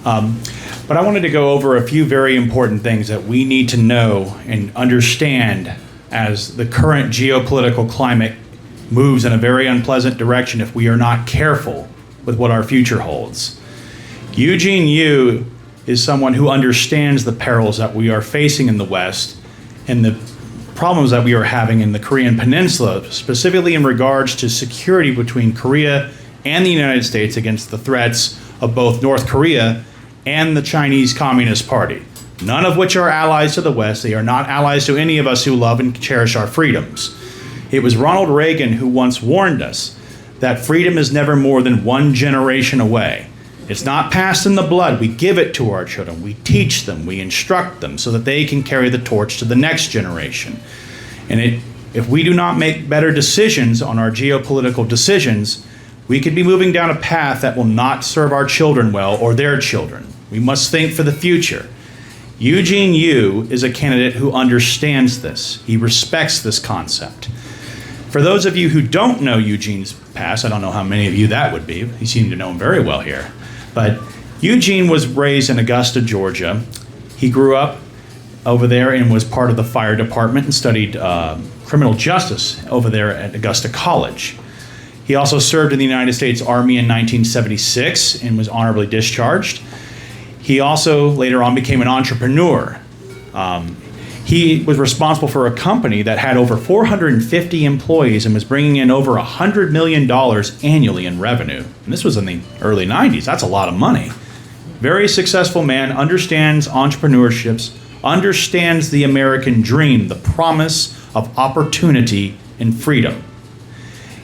But I wanted to go over a few very important things that we need to know and understand as the current geopolitical climate moves in a very unpleasant direction if we are not careful with what our future holds. Eugene Yu is someone who understands the perils that we are facing in the West and the problems that we are having in the Korean Peninsula, specifically in regards to security between Korea and the United States against the threats of both North Korea and the Chinese Communist Party, none of which are allies to the West. They are not allies to any of us who love and cherish our freedoms. It was Ronald Reagan who once warned us that freedom is never more than one generation away. It's not passed in the blood. We give it to our children. We teach them. We instruct them so that they can carry the torch to the next generation. And if we do not make better decisions on our geopolitical decisions, we could be moving down a path that will not serve our children well or their children. We must think for the future. Eugene Yu is a candidate who understands this. He respects this concept. For those of you who don't know Eugene's past, I don't know how many of you that would be. You seem to know him very well here. But Eugene was raised in Augusta, Georgia. He grew up over there and was part of the fire department and studied criminal justice over there at Augusta College. He also served in the United States Army in 1976 and was honorably discharged. He also later on became an entrepreneur. He was responsible for a company that had over 450 employees and was bringing in over $100 million annually in revenue. And this was in the early 90s. That's a lot of money. Very successful man, understands entrepreneurships, understands the American dream, the promise of opportunity and freedom.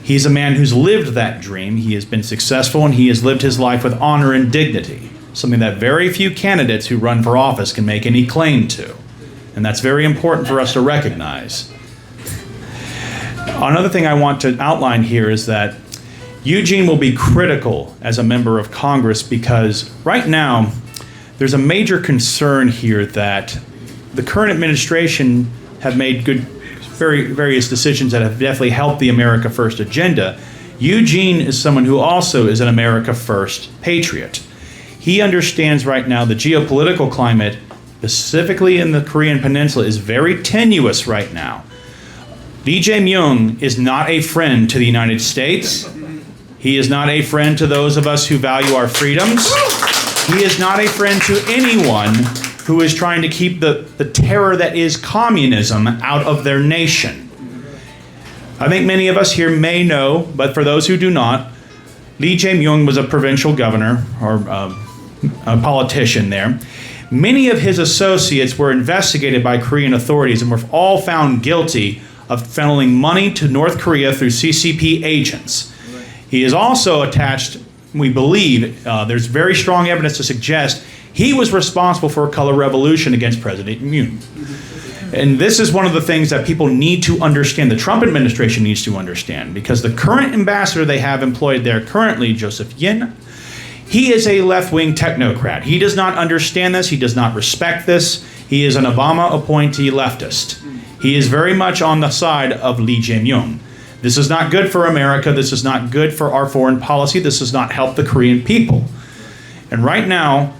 He's a man who's lived that dream. He has been successful and he has lived his life with honor and dignity, something that very few candidates who run for office can make any claim to. And that's very important for us to recognize. Another thing I want to outline here is that Eugene will be critical as a member of Congress because right now there's a major concern here that the current administration have made various decisions that have definitely helped the America First agenda. Eugene is someone who also is an America First patriot. He understands right now the geopolitical climate, specifically in the Korean Peninsula, is very tenuous right now. Ije명 is not a friend to the United States. He is not a friend to those of us who value our freedoms. He is not a friend to anyone who is trying to keep the terror that is communism out of their nation. I think many of us here may know, but for those who do not, Lee Jae-myung was a provincial governor or a politician there. Many of his associates were investigated by Korean authorities and were all found guilty of funneling money to North Korea through CCP agents. He is also attached, we believe, there's very strong evidence to suggest he was responsible for a color revolution against President Moon. And this is one of the things that people need to understand, the Trump administration needs to understand, because the current ambassador they have employed there currently, Joseph Yin, he is a left-wing technocrat. He does not understand this. He does not respect this. He is an Obama appointee leftist. He is very much on the side of Lee Jae-myung. This is not good for America. This is not good for our foreign policy. This does not help the Korean people. And right now,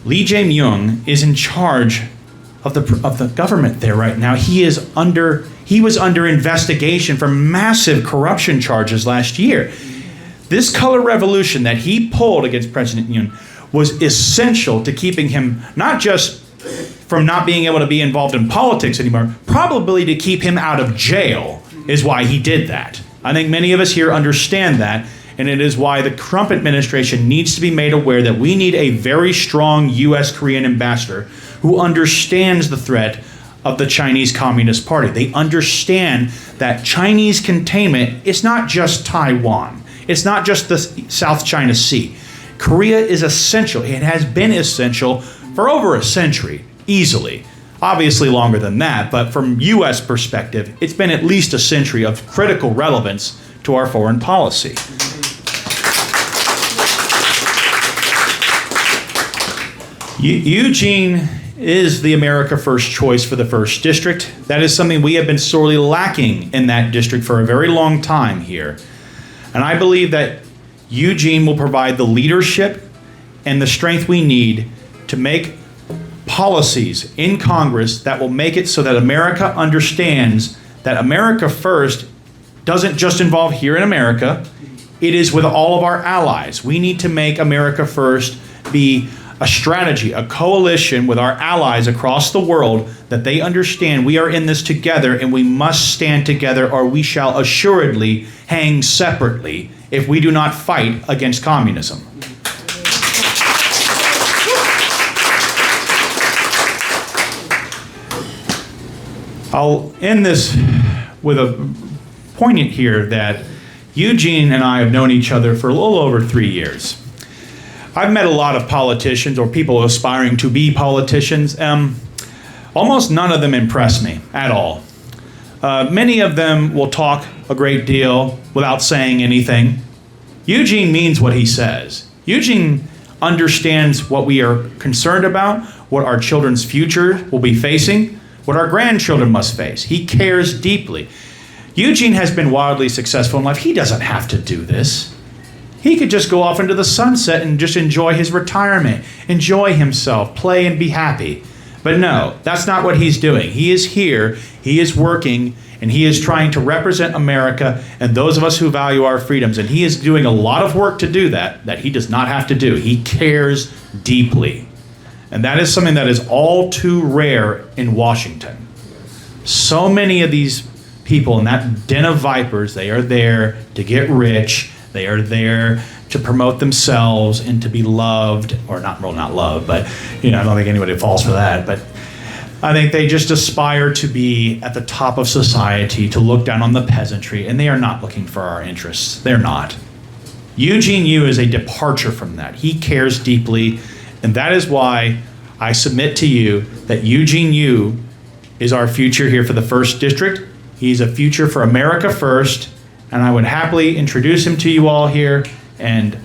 Lee Jae-myung is in charge of the government there right now. He was under investigation for massive corruption charges last year. This color revolution that he pulled against President Yoon was essential to keeping him not just from not being able to be involved in politics anymore, probably to keep him out of jail is why he did that. I think many of us here understand that, and it is why the Trump administration needs to be made aware that we need a very strong U.S.-Korean ambassador who understands the threat of the Chinese Communist Party. They understand that Chinese containment is not just Taiwan. It's not just the South China Sea. Korea is essential. It has been essential for over a century, easily. Obviously longer than that, but from U.S. perspective, it's been at least a century of critical relevance to our foreign policy. Eugene is the America First choice for the 1st District. That is something we have been sorely lacking in that district for a very long time here. And I believe that Eugene will provide the leadership and the strength we need to make policies in Congress that will make it so that America understands that America First doesn't just involve here in America. It is with all of our allies. We need to make America First be a strategy, a coalition with our allies across the world, that they understand we are in this together and we must stand together, or we shall assuredly hang separately if we do not fight against communism. I'll end this with a poignant here that Eugene and I have known each other for a little over 3 years. I've met a lot of politicians or people aspiring to be politicians. Almost none of them impress me at all. Many of them will talk a great deal without saying anything. Eugene means what he says. Eugene understands what we are concerned about, what our children's future will be facing, what our grandchildren must face. He cares deeply. Eugene has been wildly successful in life. He doesn't have to do this. He could just go off into the sunset and just enjoy his retirement, enjoy himself, play and be happy. But no, that's not what he's doing. He is here, he is working, and he is trying to represent America and those of us who value our freedoms. And he is doing a lot of work to do that he does not have to do. He cares deeply. And that is something that is all too rare in Washington. So many of these people in that den of vipers, they are there to get rich. They are there to promote themselves and to be loved, or not loved, but I don't think anybody falls for that. But I think they just aspire to be at the top of society, to look down on the peasantry, and they are not looking for our interests. They're not. Eugene Yu is a departure from that. He cares deeply, and that is why I submit to you that Eugene Yu is our future here for the 1st District. He's a future for America First, and I would happily introduce him to you all here. And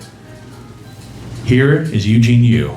here is Eugene Yu.